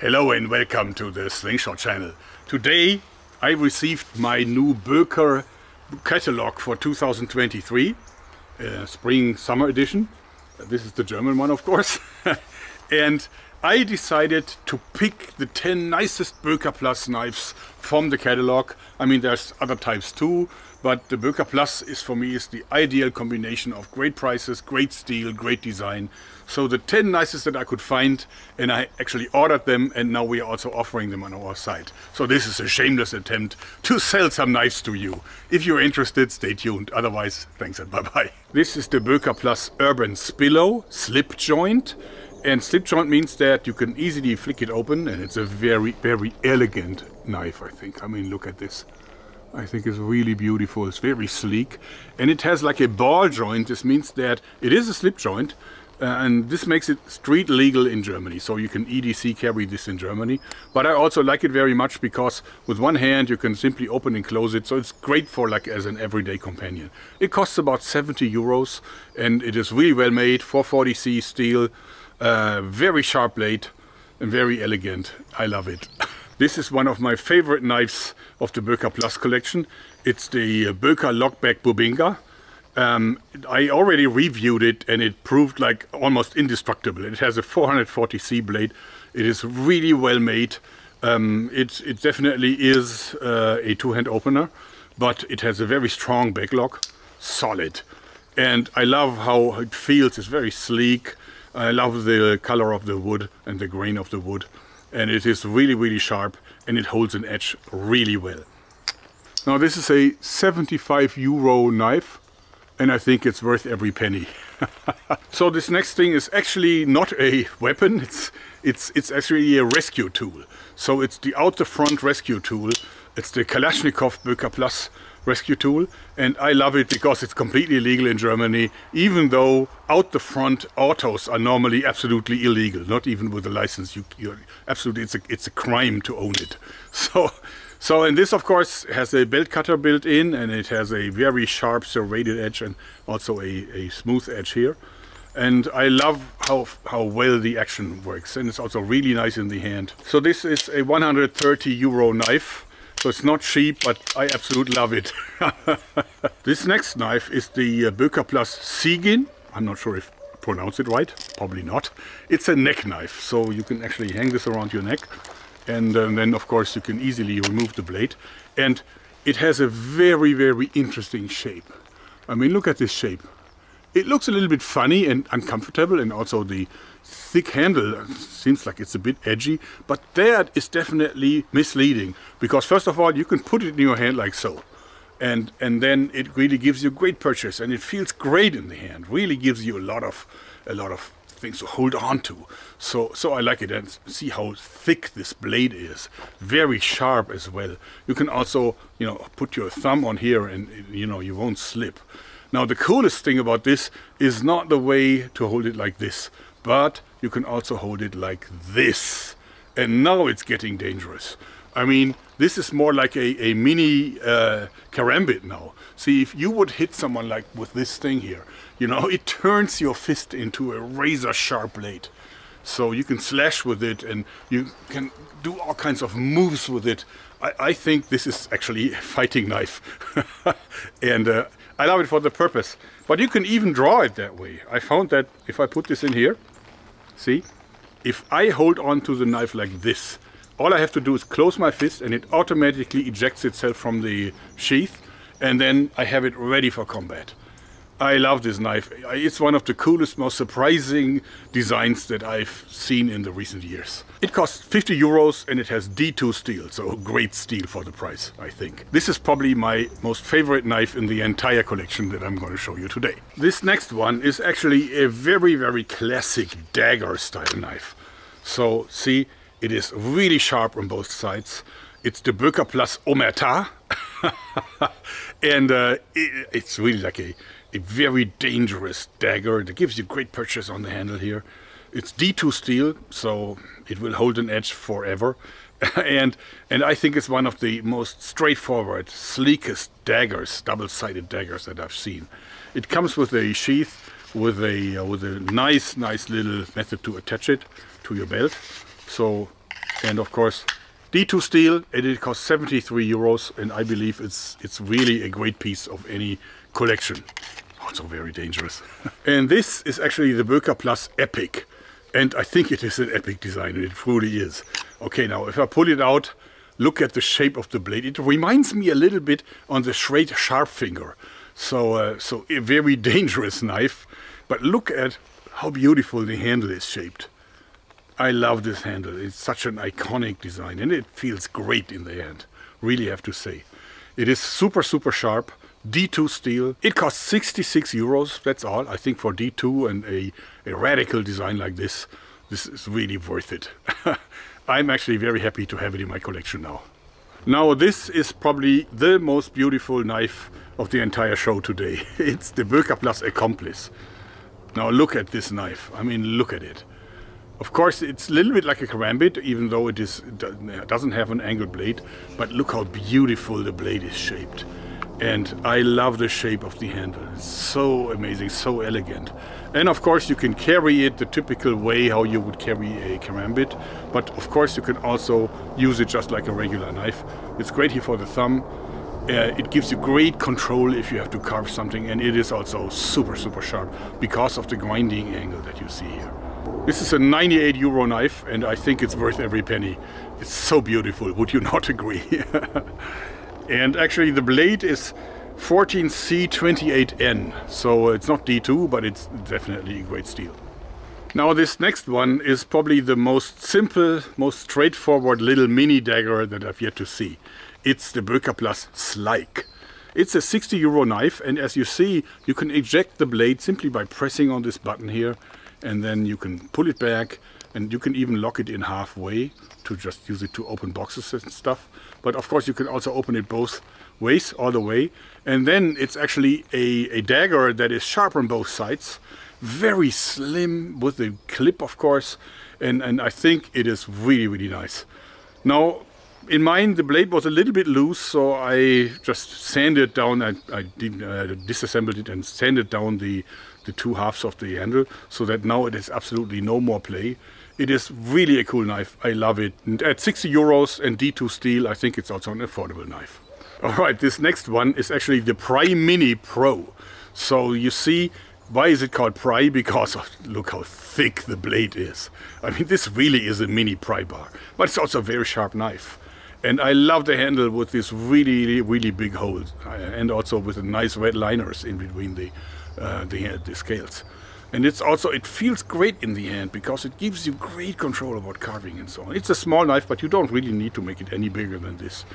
Hello and welcome to the Slingshot channel. Today I received my new Böker catalog for 2023, spring summer edition. This is the German one, of course. And I decided to pick the 10 nicest Böker Plus knives from the catalog. I mean, there's other types too, but the Böker Plus is for me is the ideal combination of great prices, great steel, great design. So the 10 nicest that I could find, and I actually ordered them, and now we are also offering them on our site. So this is a shameless attempt to sell some knives to you. If you're interested, stay tuned. Otherwise, thanks and bye-bye. This is the Böker Plus Urban Spillo slip joint. And slip joint means that you can easily flick it open, and it's a very, very elegant knife, I think. I mean, look at this. I think it's really beautiful. It's very sleek. And it has like a ball joint. This means that it is a slip joint. And this makes it street legal in Germany. So you can EDC carry this in Germany. But I also like it very much because with one hand you can simply open and close it. So it's great for like as an everyday companion. It costs about 70 euros and it is really well made. 440C steel. Very sharp blade and very elegant. I love it. This is one of my favorite knives of the Böker Plus collection. It's the Böker Lockback Bubinga. I already reviewed it and it proved like almost indestructible. It has a 440C blade. It is really well made. It definitely is a two-hand opener, but it has a very strong backlock, solid. And I love how it feels. It's very sleek. I love the color of the wood and the grain of the wood. And it is really, really sharp and it holds an edge really well. Now this is a 75 euro knife and I think it's worth every penny. So this next thing is actually not a weapon, it's actually a rescue tool. So it's the out the front rescue tool. It's the Kalashnikov Böker Plus rescue tool, and I love it because it's completely legal in Germany, even though out the front autos are normally absolutely illegal, not even with a license. You're absolutely, it's a crime to own it. So and this of course has a belt cutter built in, and it has a very sharp serrated edge and also a smooth edge here. And I love how well the action works, and it's also really nice in the hand. So this is a 130 euro knife. So it's not cheap, but I absolutely love it. This next knife is the Böker Plus Siegin. I'm not sure if I pronounce it right, probably not. It's a neck knife, so you can actually hang this around your neck. And then of course you can easily remove the blade. And it has a very, very interesting shape. I mean, look at this shape. It looks a little bit funny and uncomfortable, and also the thick handle seems like it's a bit edgy, but that is definitely misleading, because first of all you can put it in your hand like so, and then it really gives you great purchase, and it feels great in the hand. Really gives you a lot of things to hold on to. So I like it, and see how thick this blade is. Very sharp as well. You can also, you know, put your thumb on here and, you know, you won't slip. Now the coolest thing about this is not the way to hold it like this, but you can also hold it like this. And now it's getting dangerous. I mean, this is more like a mini karambit now. See, if you would hit someone like with this thing here, you know, it turns your fist into a razor sharp blade. So you can slash with it and you can do all kinds of moves with it. I think this is actually a fighting knife. And I love it for the purpose. But you can even draw it that way. I found that if I put this in here, see, if I hold on to the knife like this, all I have to do is close my fist and it automatically ejects itself from the sheath, and then I have it ready for combat. I love this knife. It's one of the coolest, most surprising designs that I've seen in the recent years. It costs 50 euros and it has D2 steel, so great steel for the price, I think. This is probably my most favorite knife in the entire collection that I'm going to show you today. This next one is actually a very, very classic dagger style knife. So see, it is really sharp on both sides. It's the Böker Plus Omerta. And it's really like a very dangerous dagger that gives you great purchase on the handle here. It's D2 steel, so it will hold an edge forever. and I think it's one of the most straightforward, sleekest daggers, double-sided daggers that I've seen. It comes with a sheath with a nice little method to attach it to your belt. So and of course D2 steel, and it costs 73 euros, and I believe it's really a great piece of any collection. Also very dangerous. And this is actually the Böker Plus Epic, and I think it is an epic design, and it truly is. Okay, now if I pull it out, look at the shape of the blade. It reminds me a little bit on the Schrade Sharpfinger. So a very dangerous knife, but look at how beautiful the handle is shaped. I love this handle. It's such an iconic design, and it feels great in the hand. Really have to say. It is super sharp. D2 steel. It costs 66 euros. That's all. I think for D2 and a radical design like this is really worth it. I'm actually very happy to have it in my collection now. Now this is probably the most beautiful knife of the entire show today. It's the Böker Plus Accomplice. Now look at this knife. I mean, look at it. Of course, it's a little bit like a karambit, even though it doesn't have an angled blade. But look how beautiful the blade is shaped. And I love the shape of the handle. It's so amazing, so elegant. And of course you can carry it the typical way how you would carry a karambit. But of course you can also use it just like a regular knife. It's great here for the thumb. It gives you great control if you have to carve something. And it is also super sharp because of the grinding angle that you see here. This is a 98 euro knife, and I think it's worth every penny. It's so beautiful, would you not agree? And actually the blade is 14C28N, so it's not D2, but it's definitely a great steel. Now this next one is probably the most simple, most straightforward little mini dagger that I've yet to see. It's the Böker Plus Slike. It's a 60 euro knife, and as you see, you can eject the blade simply by pressing on this button here, and then you can pull it back, and you can even lock it in halfway to just use it to open boxes and stuff. But of course you can also open it both ways, all the way. And then it's actually a dagger that is sharp on both sides. Very slim with the clip, of course. And I think it is really nice. Now, in mine the blade was a little bit loose, so I just sanded down. I disassembled it and sanded down the two halves of the handle, so that now it has absolutely no more play. It is really a cool knife. I love it. And at 60 euros and D2 steel, I think it's also an affordable knife. Alright, this next one is actually the Pry Mini Pro. So you see, why is it called Pry? Because look how thick the blade is. I mean, this really is a mini pry bar. But it's also a very sharp knife. And I love the handle with this really big holes. And also with the nice red liners in between the scales. And it feels great in the hand because it gives you great control about carving and so on. It's a small knife, but you don't really need to make it any bigger than this.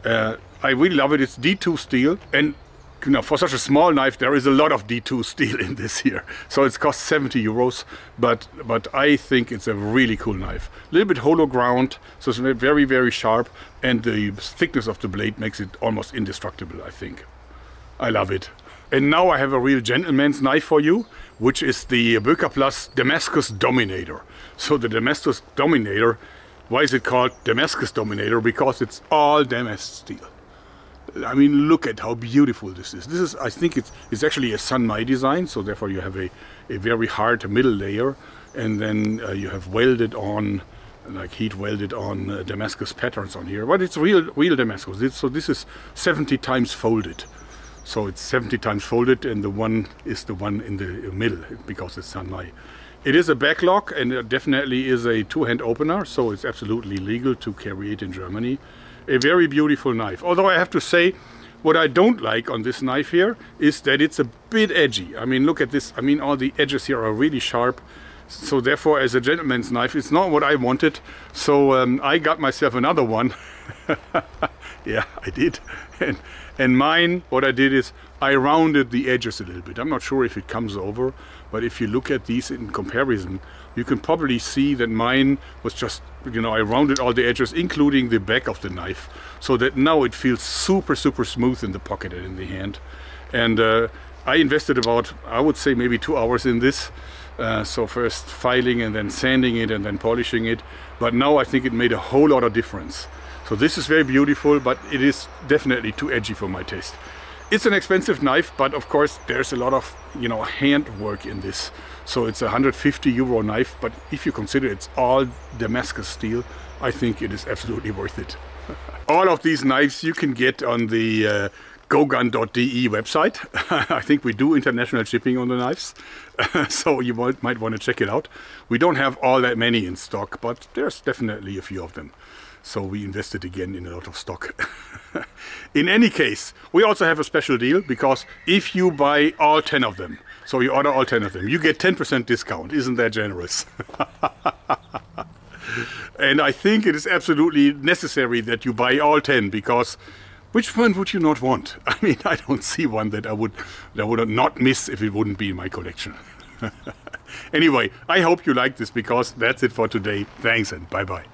I really love it. It's D2 steel, and you know, for such a small knife there is a lot of D2 steel in this here. So it costs 70 euros, but I think it's a really cool knife. A little bit hollow ground, so it's very sharp, and the thickness of the blade makes it almost indestructible, I think. I love it. And now I have a real gentleman's knife for you, which is the Böker Plus Damascus Dominator. So the Damascus Dominator, why is it called Damascus Dominator? Because it's all Damascus steel. I mean, look at how beautiful this is. This is, I think it's actually a Sanmai design, so therefore you have a very hard middle layer, and then you have welded on, like heat welded on Damascus patterns on here. But it's real Damascus. So this is 70 times folded. So it's 70 times folded, and the one is the one in the middle because it's Sanmai. It is a backlock, and it definitely is a two-hand opener, so it's absolutely legal to carry it in Germany. A very beautiful knife. Although I have to say, what I don't like on this knife here is that it's a bit edgy. I mean, look at this. I mean, all the edges here are really sharp. So therefore, as a gentleman's knife, it's not what I wanted. So I got myself another one. Yeah, I did. And mine, what I did is I rounded the edges a little bit. I'm not sure if it comes over, but if you look at these in comparison, you can probably see that mine was just, you know, I rounded all the edges, including the back of the knife, so that now it feels super smooth in the pocket and in the hand. And I invested about, I would say, maybe 2 hours in this. So first filing and then sanding it and then polishing it. But now I think it made a whole lot of difference. So this is very beautiful, but it is definitely too edgy for my taste. It's an expensive knife, but of course there's a lot of, you know, hand work in this. So it's a 150 euro knife, but if you consider it's all Damascus steel, I think it is absolutely worth it. All of these knives you can get on the gogun.de website. I think we do international shipping on the knives, so you might want to check it out. We don't have all that many in stock, but there's definitely a few of them. So we invested again in a lot of stock. In any case, we also have a special deal, because if you buy all 10 of them, so you order all 10 of them, you get 10% discount. Isn't that generous? And I think it is absolutely necessary that you buy all 10, because which one would you not want? I mean, I don't see one that I would not miss if it wouldn't be in my collection. Anyway, I hope you like this, because that's it for today. Thanks and bye-bye.